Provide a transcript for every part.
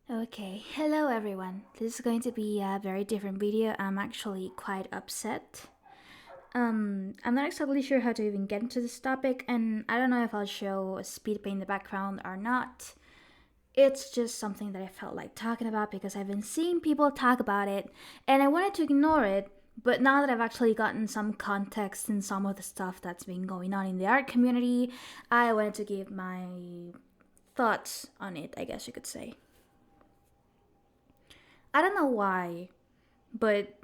Okay, hello everyone. This is going to be a very different video. I'm actually quite upset. I'm not exactly sure how to even get into this topic, and I don't know if I'll show a speed paint in the background or not. It's just something that I felt like talking about because I've been seeing people talk about it, and I wanted to ignore it. But now that I've actually gotten some context in some of the stuff that's been going on in the art community, I wanted to give my thoughts on it, I guess you could say. I don't know why, but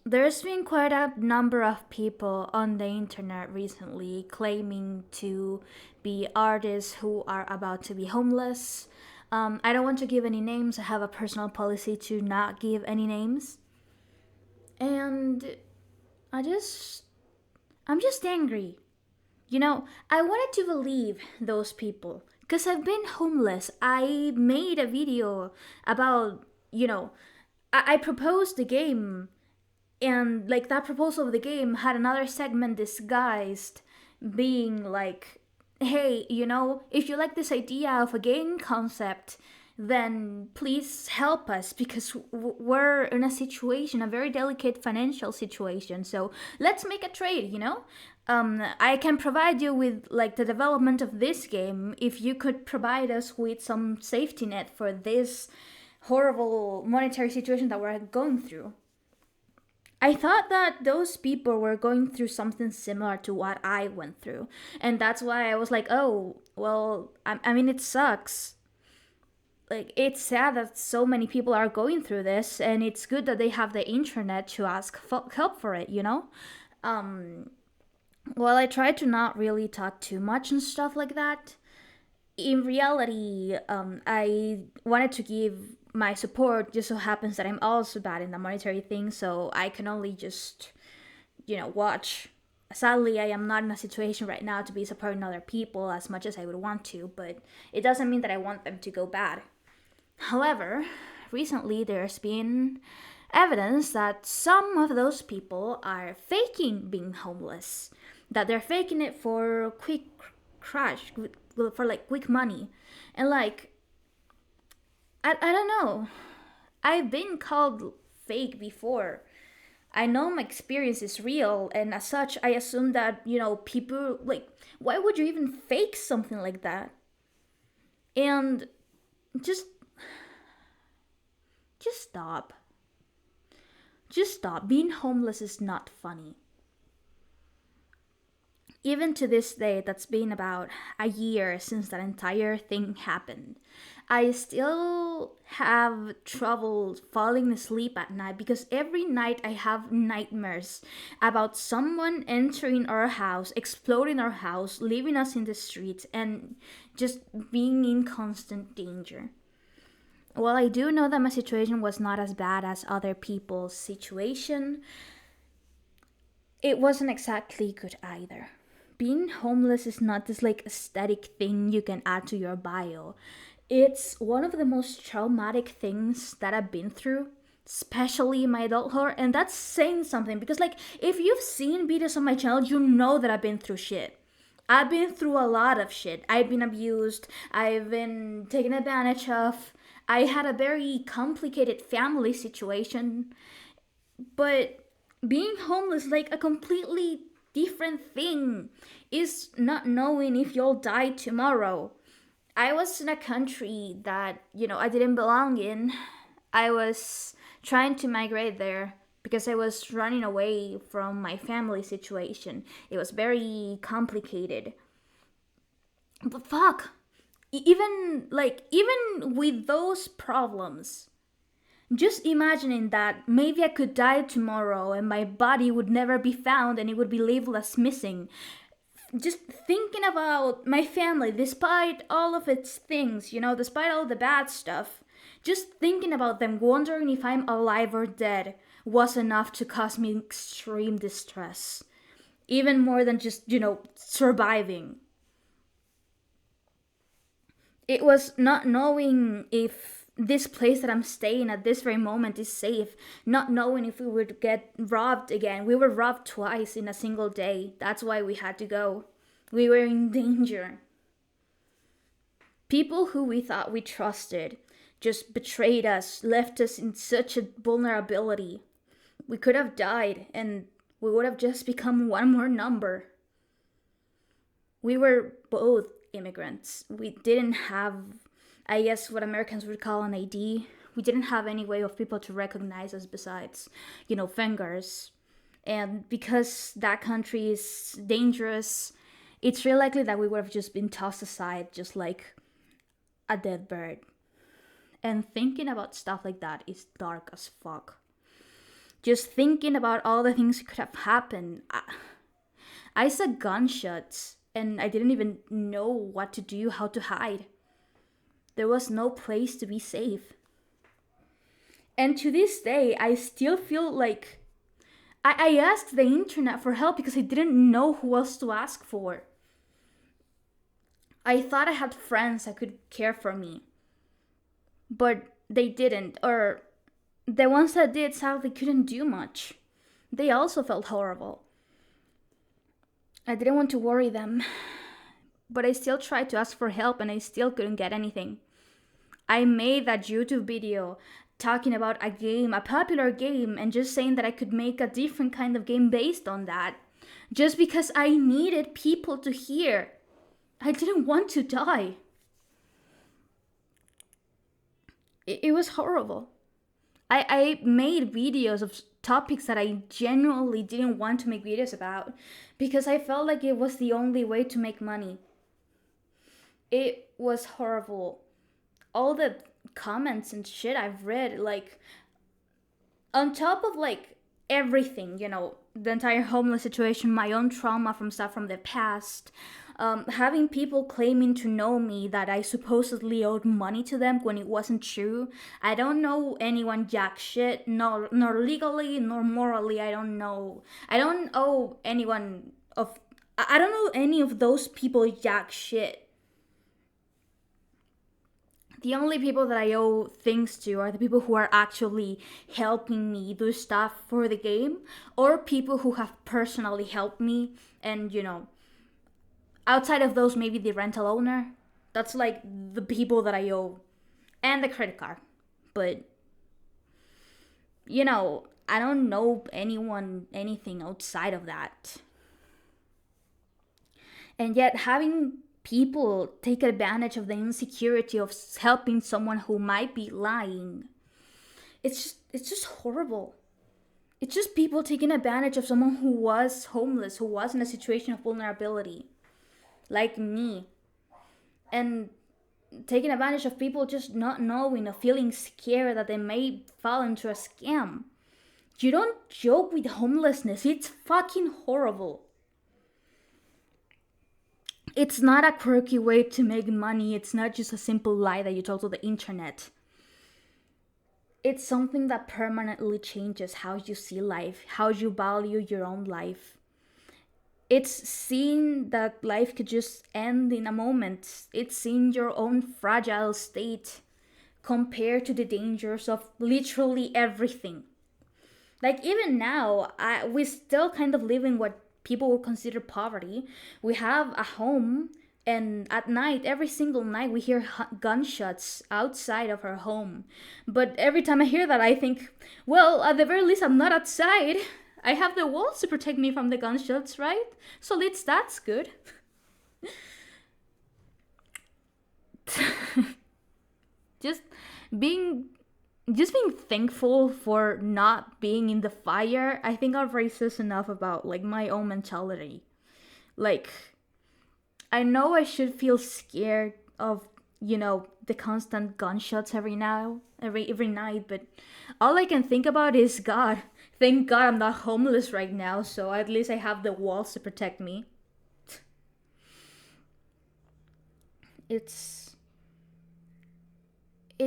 there's been quite a number of people on the internet recently claiming to be artists who are about to be homeless. I don't want to give any names. I have a personal policy to not give any names. And I just, I'm just angry. I wanted to believe those people because I've been homeless. I made a video about, I proposed the game, and like that proposal of the game had another segment disguised being like, hey, if you like this idea of a game concept, then please help us because we're in a situation, a very delicate financial situation. So let's make a trade, I can provide you with like the development of this game if you could provide us with some safety net for this horrible monetary situation that we're going through. I thought that those people were going through something similar to what I went through. And that's why I was like, oh, well, I mean, it sucks. Like, it's sad that so many people are going through this, and it's good that they have the internet to ask help for it, Um, well, I try to not really talk too much and stuff like that. In reality, I wanted to give my support. Just so happens that I'm also bad in the monetary thing, so I can only just, watch. Sadly, I am not in a situation right now to be supporting other people as much as I would want to, but it doesn't mean that I want them to go bad. However, recently there's been evidence that some of those people are faking being homeless, that they're faking it for quick crash, for like quick money. And like, I don't know. I've been called fake before. I know my experience is real, and as such, I assume that, people, like, why would you even fake something like that? And just, just stop. Just stop. Being homeless is not funny. Even to this day, that's been about a year since that entire thing happened. I still have trouble falling asleep at night because every night I have nightmares about someone entering our house, exploding our house, leaving us in the streets, and just being in constant danger. Well, I do know that my situation was not as bad as other people's situation. It wasn't exactly good either. Being homeless is not this like aesthetic thing you can add to your bio. It's one of the most traumatic things that I've been through, especially in my adulthood, and that's saying something because like if you've seen videos on my channel, you know that I've been through shit. I've been through a lot of shit. I've been abused, I've been taken advantage of. I had a very complicated family situation, but being homeless like a completely different thing is not knowing if you'll die tomorrow. I was in a country that, I didn't belong in. I was trying to migrate there because I was running away from my family situation. It was very complicated. But fuck, even with those problems, just imagining that maybe I could die tomorrow and my body would never be found and it would be labeled as missing. Just thinking about my family, despite all of its things, despite all the bad stuff, just thinking about them, wondering if I'm alive or dead, was enough to cause me extreme distress. Even more than just, surviving. It was not knowing if this place that I'm staying at this very moment is safe, not knowing if we would get robbed again. We were robbed twice in a single day. That's why we had to go. We were in danger. People who we thought we trusted just betrayed us, left us in such a vulnerability. We could have died and we would have just become one more number. We were both immigrants. We didn't have, I guess, what Americans would call an ID. We didn't have any way of people to recognize us besides, fingers. And because that country is dangerous, it's real likely that we would have just been tossed aside just like a dead bird. And thinking about stuff like that is dark as fuck. Just thinking about all the things that could have happened. I saw gunshots and I didn't even know what to do, how to hide. There was no place to be safe. And to this day, I still feel like I asked the internet for help because I didn't know who else to ask for. I thought I had friends that could care for me, but they didn't, or the ones that did sadly couldn't do much. They also felt horrible. I didn't want to worry them, but I still tried to ask for help and I still couldn't get anything. I made that YouTube video talking about a game, a popular game, and just saying that I could make a different kind of game based on that. Just because I needed people to hear. I didn't want to die. It was horrible. I made videos of topics that I genuinely didn't want to make videos about because I felt like it was the only way to make money. It was horrible. All the comments and shit I've read, like, on top of like everything, the entire homeless situation, my own trauma from stuff from the past, having people claiming to know me that I supposedly owed money to them when it wasn't true. I don't know anyone jack shit, nor legally nor morally. I don't owe anyone of. I don't know any of those people jack shit. The only people that I owe things to are the people who are actually helping me do stuff for the game, or people who have personally helped me. And outside of those, maybe the rental owner. That's like the people that I owe, and the credit card. But I don't know anything outside of that. And yet having people take advantage of the insecurity of helping someone who might be lying, it's just horrible. It's just people taking advantage of someone who was homeless, who was in a situation of vulnerability, like me, and taking advantage of people just not knowing or feeling scared that they may fall into a scam. You don't joke with homelessness. It's fucking horrible. It's not a quirky way to make money. It's not just a simple lie that you told to the internet. It's something that permanently changes how you see life, how you value your own life. It's seeing that life could just end in a moment. It's seeing your own fragile state compared to the dangers of literally everything. Like even now, we still kind of live in what people would consider poverty. We have a home, and at night, every single night, we hear gunshots outside of our home. But every time I hear that, I think, well, at the very least, I'm not outside. I have the walls to protect me from the gunshots, right? So at least that's good. just being just being thankful for not being in the fire. I think I've raised this enough about like my own mentality. Like, I know I should feel scared of the constant gunshots every night, but all I can think about is God. Thank God I'm not homeless right now, so at least I have the walls to protect me. It's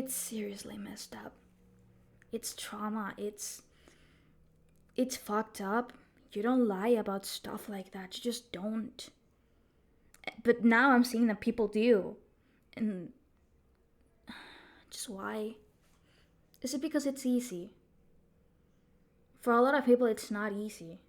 seriously messed up. It's trauma. It's fucked up. You don't lie about stuff like that. You just don't. But now I'm seeing that people do. And just why? Is it because it's easy? For a lot of people, it's not easy.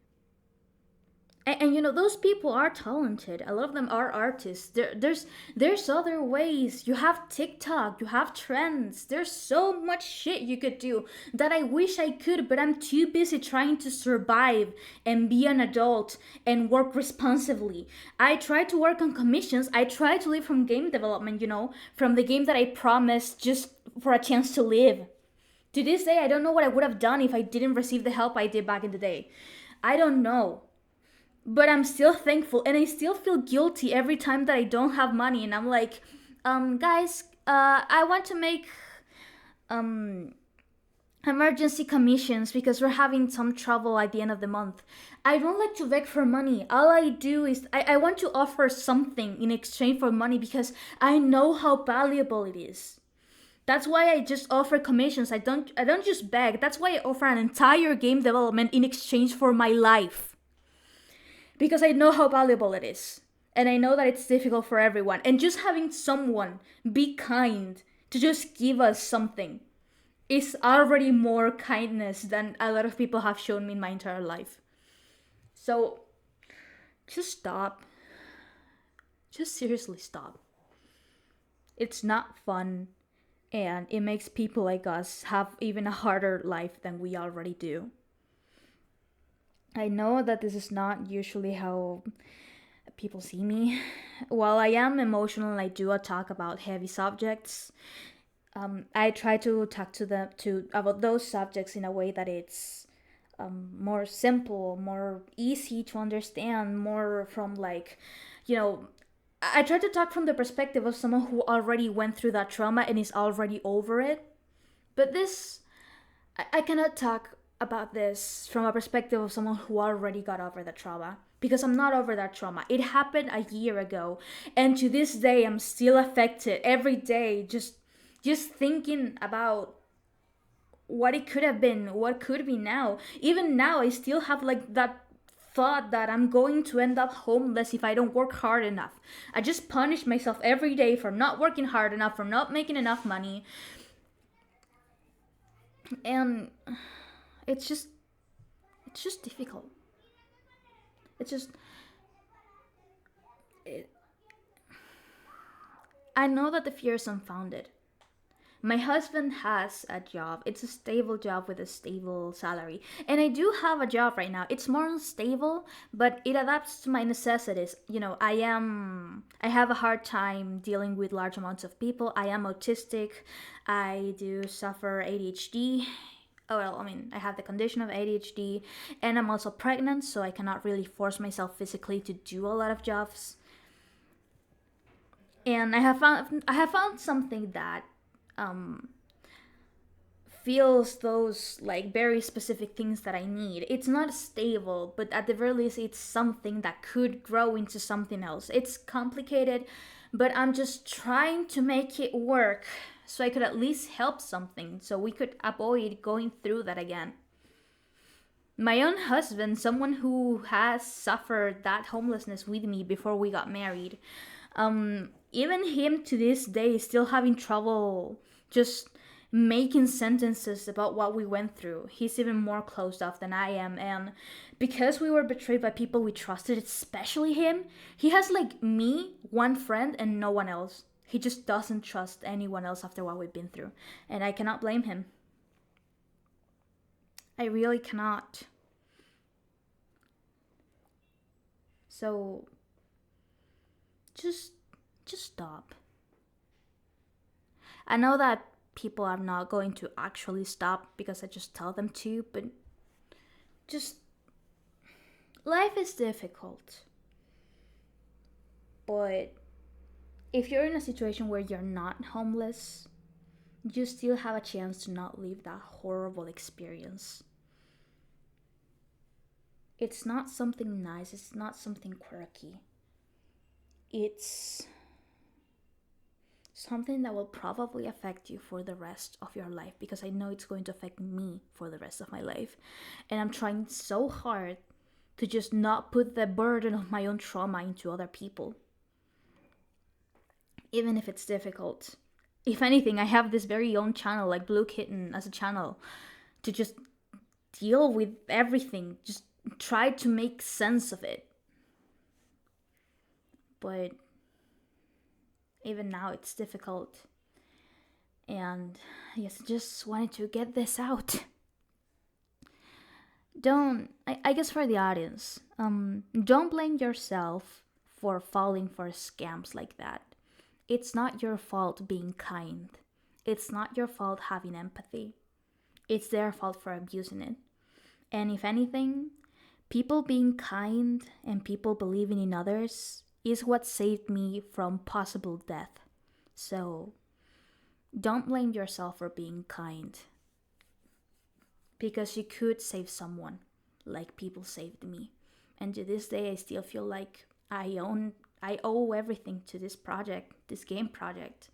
And you know, those people are talented. A lot of them are artists. There's other ways. You have TikTok, you have trends. There's so much shit you could do that I wish I could, but I'm too busy trying to survive and be an adult and work responsibly. I try to work on commissions. I try to live from game development, you know, from the game that I promised just for a chance to live. To this day, I don't know what I would have done if I didn't receive the help I did back in the day. I don't know. But I'm still thankful, and I still feel guilty every time that I don't have money, and I'm like, guys, I want to make um emergency commissions because we're having some trouble at the end of the month. I don't like to beg for money. All I do is I want to offer something in exchange for money because I know how valuable it is. That's why I just offer commissions. I don't just beg. That's why I offer an entire game development in exchange for my life. Because I know how valuable it is. And I know that it's difficult for everyone. And just having someone be kind to just give us something is already more kindness than a lot of people have shown me in my entire life. So just stop. Just seriously stop. It's not fun, and it makes people like us have even a harder life than we already do. I know that this is not usually how people see me. While I am emotional and I do talk about heavy subjects, I try to talk to them to about those subjects in a way that it's more simple, more easy to understand, more from like, you know, I try to talk from the perspective of someone who already went through that trauma and is already over it. But this, I cannot talk about this from a perspective of someone who already got over the trauma because I'm not over that trauma. It happened a year ago, and to this day I'm still affected every day just thinking about what it could have been, what could be now. Even now I still have like that thought that I'm going to end up homeless if I don't work hard enough. I just punish myself every day for not working hard enough, for not making enough money. And it's just it's just difficult. It's just it, I know that the fear is unfounded. My husband has a job. It's a stable job with a stable salary. And I do have a job right now. It's more unstable, but it adapts to my necessities. You know, I have a hard time dealing with large amounts of people. I am autistic. I do suffer ADHD. Oh, well, I mean, I have the condition of ADHD, and I'm also pregnant, so I cannot really force myself physically to do a lot of jobs. And I have found something that um feels those like very specific things that I need. It's not stable, but at the very least it's something that could grow into something else. It's complicated, but I'm just trying to make it work so I could at least help something so we could avoid going through that again. My own husband, someone who has suffered that homelessness with me before we got married, even him to this day is still having trouble just making sentences about what we went through. He's even more closed off than I am, and because we were betrayed by people we trusted, especially him, he has like me, one friend, and no one else. He just doesn't trust anyone else after what we've been through, and I cannot blame him. I really cannot. So just just stop. I know that people are not going to actually stop because I just tell them to, but just life is difficult. But if you're in a situation where you're not homeless, you still have a chance to not live that horrible experience. It's not something nice, it's not something quirky. It's something that will probably affect you for the rest of your life because I know it's going to affect me for the rest of my life. And I'm trying so hard to just not put the burden of my own trauma into other people, even if it's difficult. If anything, I have this very own channel, like Blue Kitten, as a channel to just deal with everything, just try to make sense of it. but even now it's difficult. And yes, just wanted to get this out. I guess for the audience, don't blame yourself for falling for scams like that. It's not your fault being kind. It's not your fault having empathy. It's their fault for abusing it. And if anything, people being kind and people believing in others is what saved me from possible death. So don't blame yourself for being kind, because you could save someone like people saved me. And to this day, I still feel like I owe everything to this project, this game project.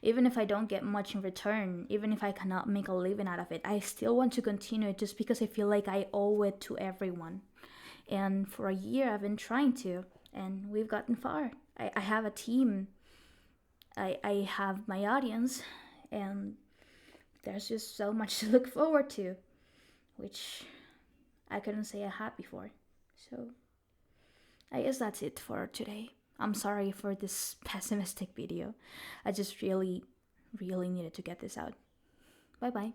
Even if I don't get much in return, even if I cannot make a living out of it, I still want to continue it just because I feel like I owe it to everyone. And for a year, I've been trying to, and we've gotten far. I have a team, I have my audience, and there's just so much to look forward to, which I couldn't say I had before. So I guess that's it for today. I'm sorry for this pessimistic video. I just really, really needed to get this out. Bye bye.